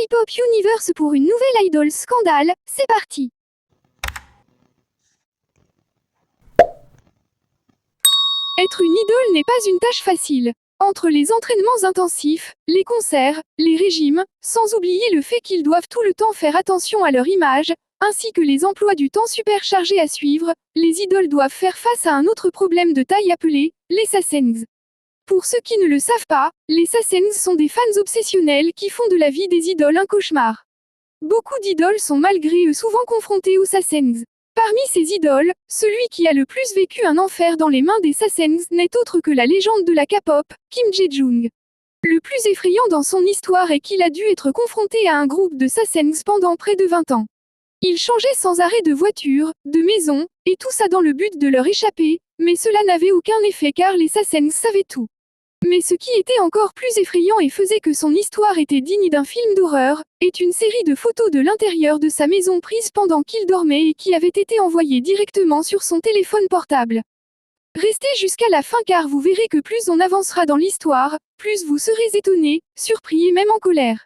K-pop Universe pour une nouvelle idol scandale, c'est parti. Être une idole n'est pas une tâche facile. Entre les entraînements intensifs, les concerts, les régimes, sans oublier le fait qu'ils doivent tout le temps faire attention à leur image, ainsi que les emplois du temps super chargés à suivre, les idoles doivent faire face à un autre problème de taille appelé les sasaengs. Pour ceux qui ne le savent pas, les sasaengs sont des fans obsessionnels qui font de la vie des idoles un cauchemar. Beaucoup d'idoles sont malgré eux souvent confrontés aux sasaengs. Parmi ces idoles, celui qui a le plus vécu un enfer dans les mains des sasaengs n'est autre que la légende de la K-pop, Kim Jae-jung. Le plus effrayant dans son histoire est qu'il a dû être confronté à un groupe de sasaengs pendant près de 20 ans. Il changeait sans arrêt de voiture, de maison, et tout ça dans le but de leur échapper, mais cela n'avait aucun effet car les sasaengs savaient tout. Mais ce qui était encore plus effrayant et faisait que son histoire était digne d'un film d'horreur, est une série de photos de l'intérieur de sa maison prises pendant qu'il dormait et qui avaient été envoyées directement sur son téléphone portable. Restez jusqu'à la fin car vous verrez que plus on avancera dans l'histoire, plus vous serez étonné, surpris et même en colère.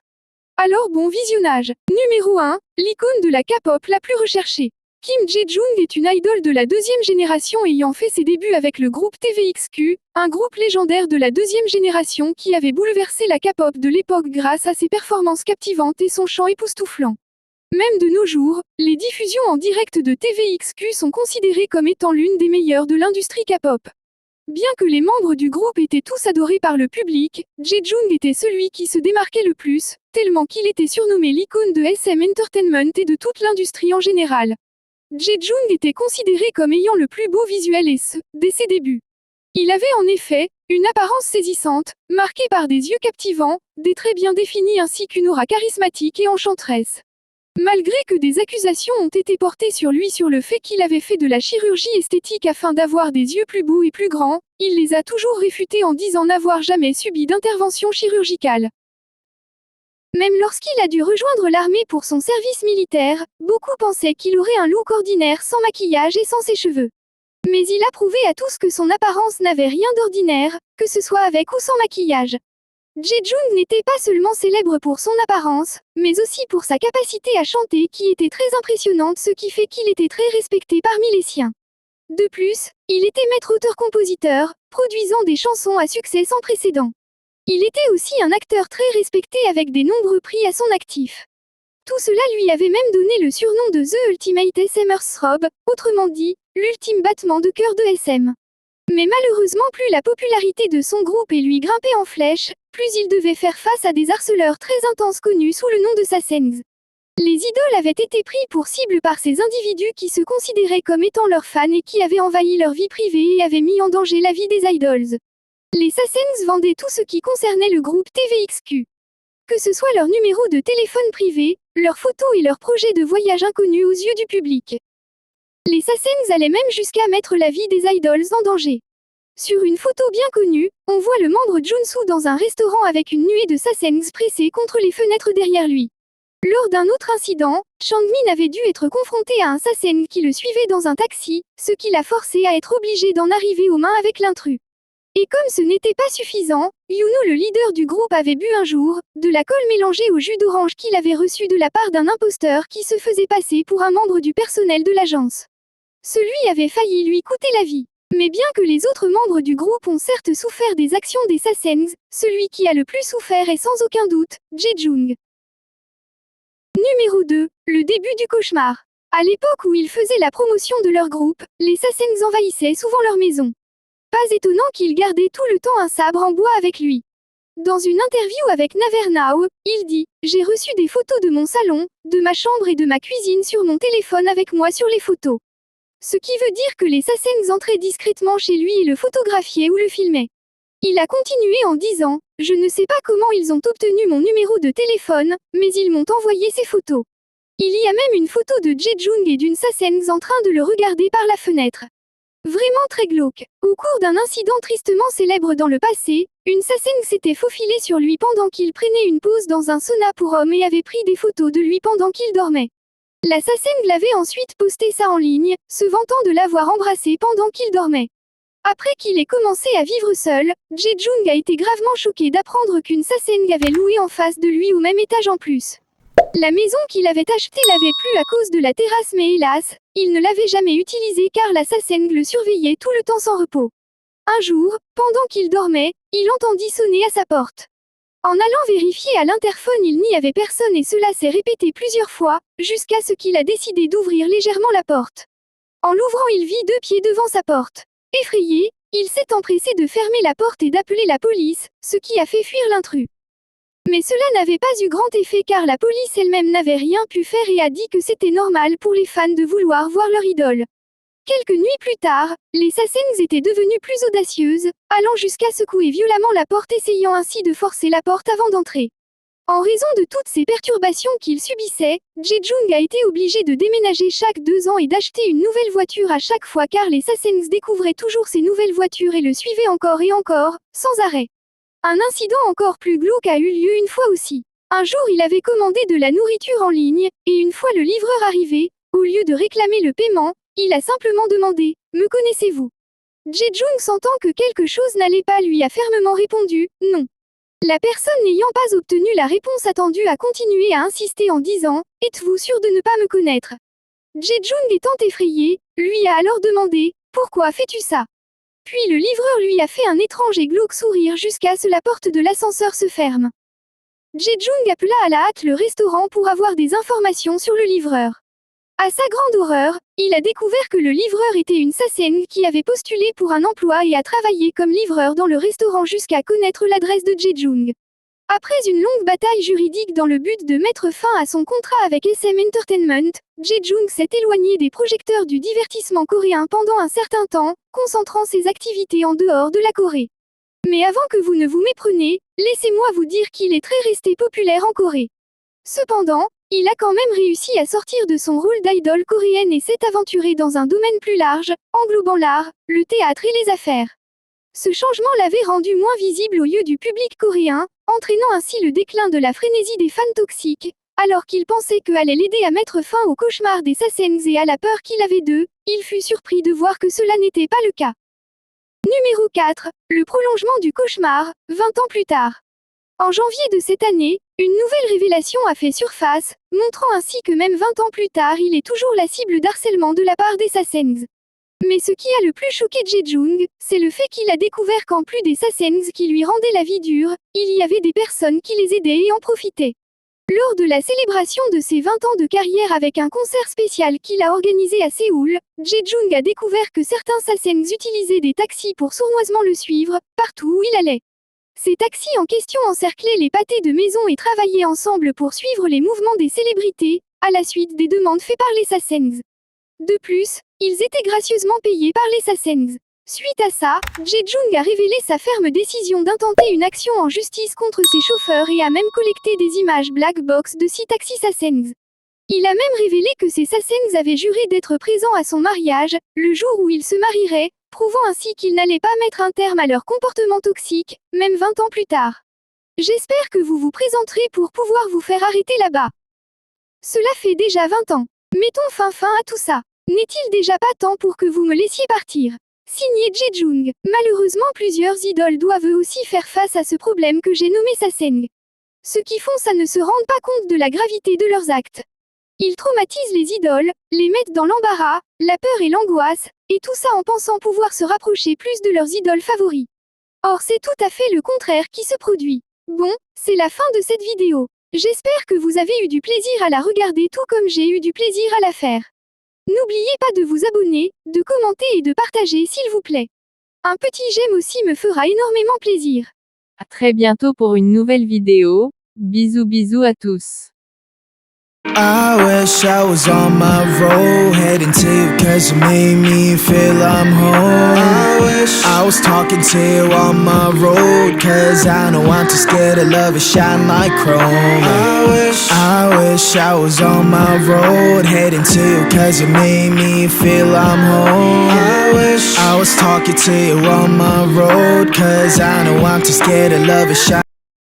Alors bon visionnage. Numéro 1, l'icône de la K-pop la plus recherchée. Kim Jae-jung est une idole de la deuxième génération ayant fait ses débuts avec le groupe TVXQ, un groupe légendaire de la deuxième génération qui avait bouleversé la K-pop de l'époque grâce à ses performances captivantes et son chant époustouflant. Même de nos jours, les diffusions en direct de TVXQ sont considérées comme étant l'une des meilleures de l'industrie K-pop. Bien que les membres du groupe étaient tous adorés par le public, Jae-jung était celui qui se démarquait le plus, tellement qu'il était surnommé l'icône de SM Entertainment et de toute l'industrie en général. Jae-jung était considéré comme ayant le plus beau visuel et ce, dès ses débuts. Il avait en effet une apparence saisissante, marquée par des yeux captivants, des traits bien définis ainsi qu'une aura charismatique et enchanteresse. Malgré que des accusations ont été portées sur lui sur le fait qu'il avait fait de la chirurgie esthétique afin d'avoir des yeux plus beaux et plus grands, il les a toujours réfutés en disant n'avoir jamais subi d'intervention chirurgicale. Même lorsqu'il a dû rejoindre l'armée pour son service militaire, beaucoup pensaient qu'il aurait un look ordinaire sans maquillage et sans ses cheveux. Mais il a prouvé à tous que son apparence n'avait rien d'ordinaire, que ce soit avec ou sans maquillage. Jae-jung n'était pas seulement célèbre pour son apparence, mais aussi pour sa capacité à chanter qui était très impressionnante, ce qui fait qu'il était très respecté parmi les siens. De plus, il était maître-auteur-compositeur, produisant des chansons à succès sans précédent. Il était aussi un acteur très respecté avec des nombreux prix à son actif. Tout cela lui avait même donné le surnom de The Ultimate SMers Throb, autrement dit, l'ultime battement de cœur de SM. Mais malheureusement plus la popularité de son groupe et lui grimpait en flèche, plus il devait faire face à des harceleurs très intenses connus sous le nom de sasaengs. Les idoles avaient été pris pour cible par ces individus qui se considéraient comme étant leurs fans et qui avaient envahi leur vie privée et avaient mis en danger la vie des idols. Les sasaengs vendaient tout ce qui concernait le groupe TVXQ. Que ce soit leur numéro de téléphone privé, leurs photos et leurs projets de voyage inconnus aux yeux du public. Les sasaengs allaient même jusqu'à mettre la vie des idols en danger. Sur une photo bien connue, on voit le membre Junsu dans un restaurant avec une nuée de sasaengs pressés contre les fenêtres derrière lui. Lors d'un autre incident, Changmin avait dû être confronté à un sasaeng qui le suivait dans un taxi, ce qui l'a forcé à être obligé d'en arriver aux mains avec l'intrus. Et comme ce n'était pas suffisant, Yuno le leader du groupe avait bu un jour, de la colle mélangée au jus d'orange qu'il avait reçu de la part d'un imposteur qui se faisait passer pour un membre du personnel de l'agence. Celui avait failli lui coûter la vie. Mais bien que les autres membres du groupe ont certes souffert des actions des sasaengs, celui qui a le plus souffert est sans aucun doute, Jae-jung. Numéro 2, le début du cauchemar. À l'époque où ils faisaient la promotion de leur groupe, les sasaengs envahissaient souvent leur maison. Pas étonnant qu'il gardait tout le temps un sabre en bois avec lui. Dans une interview avec Naver Now, il dit « J'ai reçu des photos de mon salon, de ma chambre et de ma cuisine sur mon téléphone avec moi sur les photos. » Ce qui veut dire que les sasaengs entraient discrètement chez lui et le photographiaient ou le filmaient. Il a continué en disant « Je ne sais pas comment ils ont obtenu mon numéro de téléphone, mais ils m'ont envoyé ces photos. » Il y a même une photo de Jae-jung et d'une sasaeng en train de le regarder par la fenêtre. Vraiment très glauque. Au cours d'un incident tristement célèbre dans le passé, une sasaeng s'était faufilée sur lui pendant qu'il prenait une pause dans un sauna pour hommes et avait pris des photos de lui pendant qu'il dormait. La sasaeng l'avait ensuite posté ça en ligne, se vantant de l'avoir embrassé pendant qu'il dormait. Après qu'il ait commencé à vivre seul, Jae-jung a été gravement choqué d'apprendre qu'une sasaeng avait loué en face de lui au même étage en plus. La maison qu'il avait achetée l'avait plu à cause de la terrasse, mais hélas, il ne l'avait jamais utilisée car l'assassin le surveillait tout le temps sans repos. Un jour, pendant qu'il dormait, il entendit sonner à sa porte. En allant vérifier à l'interphone, il n'y avait personne et cela s'est répété plusieurs fois, jusqu'à ce qu'il a décidé d'ouvrir légèrement la porte. En l'ouvrant, il vit 2 pieds devant sa porte. Effrayé, il s'est empressé de fermer la porte et d'appeler la police, ce qui a fait fuir l'intrus. Mais cela n'avait pas eu grand effet car la police elle-même n'avait rien pu faire et a dit que c'était normal pour les fans de vouloir voir leur idole. Quelques nuits plus tard, les Sassens étaient devenues plus audacieuses, allant jusqu'à secouer violemment la porte, essayant ainsi de forcer la porte avant d'entrer. En raison de toutes ces perturbations qu'il subissait, Jae-jung a été obligé de déménager chaque 2 ans et d'acheter une nouvelle voiture à chaque fois car les Sassens découvraient toujours ces nouvelles voitures et le suivaient encore et encore, sans arrêt. Un incident encore plus glauque a eu lieu une fois aussi. Un jour, il avait commandé de la nourriture en ligne, et une fois le livreur arrivé, au lieu de réclamer le paiement, il a simplement demandé « Me connaissez-vous » Jae-jung, sentant que quelque chose n'allait pas, lui a fermement répondu « Non ». La personne n'ayant pas obtenu la réponse attendue a continué à insister en disant « Êtes-vous sûr de ne pas me connaître » Jae-jung, étant effrayé, lui a alors demandé « Pourquoi fais-tu ça ?» Puis le livreur lui a fait un étrange et glauque sourire jusqu'à ce que la porte de l'ascenseur se ferme. Jae-jung appela à la hâte le restaurant pour avoir des informations sur le livreur. À sa grande horreur, il a découvert que le livreur était une Sassen qui avait postulé pour un emploi et a travaillé comme livreur dans le restaurant jusqu'à connaître l'adresse de Jae-jung. Après une longue bataille juridique dans le but de mettre fin à son contrat avec SM Entertainment, Jae-jung s'est éloigné des projecteurs du divertissement coréen pendant un certain temps, concentrant ses activités en dehors de la Corée. Mais avant que vous ne vous mépreniez, laissez-moi vous dire qu'il est très resté populaire en Corée. Cependant, il a quand même réussi à sortir de son rôle d'idole coréenne et s'est aventuré dans un domaine plus large, englobant l'art, le théâtre et les affaires. Ce changement l'avait rendu moins visible aux yeux du public coréen, entraînant ainsi le déclin de la frénésie des fans toxiques. Alors qu'il pensait que allait l'aider à mettre fin au cauchemar des Sassens et à la peur qu'il avait d'eux, il fut surpris de voir que cela n'était pas le cas. Numéro 4. Le prolongement du cauchemar, 20 ans plus tard. En janvier de cette année, une nouvelle révélation a fait surface, montrant ainsi que même 20 ans plus tard, il est toujours la cible d'harcèlement de la part des Sassens. Mais ce qui a le plus choqué Jae-jung, c'est le fait qu'il a découvert qu'en plus des Sassens qui lui rendaient la vie dure, il y avait des personnes qui les aidaient et en profitaient. Lors de la célébration de ses 20 ans de carrière avec un concert spécial qu'il a organisé à Séoul, Jae-jung a découvert que certains Sassens utilisaient des taxis pour sournoisement le suivre, partout où il allait. Ces taxis en question encerclaient les pâtés de maison et travaillaient ensemble pour suivre les mouvements des célébrités, à la suite des demandes faites par les Sassens. De plus, ils étaient gracieusement payés par les Sassens. Suite à ça, Jae-jung a révélé sa ferme décision d'intenter une action en justice contre ses chauffeurs et a même collecté des images black box de 6 taxis Sassens. Il a même révélé que ces Sassens avaient juré d'être présents à son mariage, le jour où ils se marieraient, prouvant ainsi qu'ils n'allaient pas mettre un terme à leur comportement toxique, même 20 ans plus tard. J'espère que vous vous présenterez pour pouvoir vous faire arrêter là-bas. Cela fait déjà 20 ans. Mettons fin à tout ça. N'est-il déjà pas temps pour que vous me laissiez partir ? Signé Jae-jung. Malheureusement, plusieurs idoles doivent eux aussi faire face à ce problème que j'ai nommé Sasseng. Ceux qui font ça ne se rendent pas compte de la gravité de leurs actes. Ils traumatisent les idoles, les mettent dans l'embarras, la peur et l'angoisse, et tout ça en pensant pouvoir se rapprocher plus de leurs idoles favoris. Or c'est tout à fait le contraire qui se produit. Bon, c'est la fin de cette vidéo. J'espère que vous avez eu du plaisir à la regarder tout comme j'ai eu du plaisir à la faire. N'oubliez pas de vous abonner, de commenter et de partager s'il vous plaît. Un petit j'aime aussi me fera énormément plaisir. À très bientôt pour une nouvelle vidéo. Bisous à tous. I wish I was on my road, heading to you cause you made me feel I'm home. I wish I was talking to you on my road, cause I know I'm too scared to love and shine like chrome. I wish I was on my road, heading to you cause you made me feel I'm home. I wish I was talking to you on my road, cause I know I'm too scared to love and shine.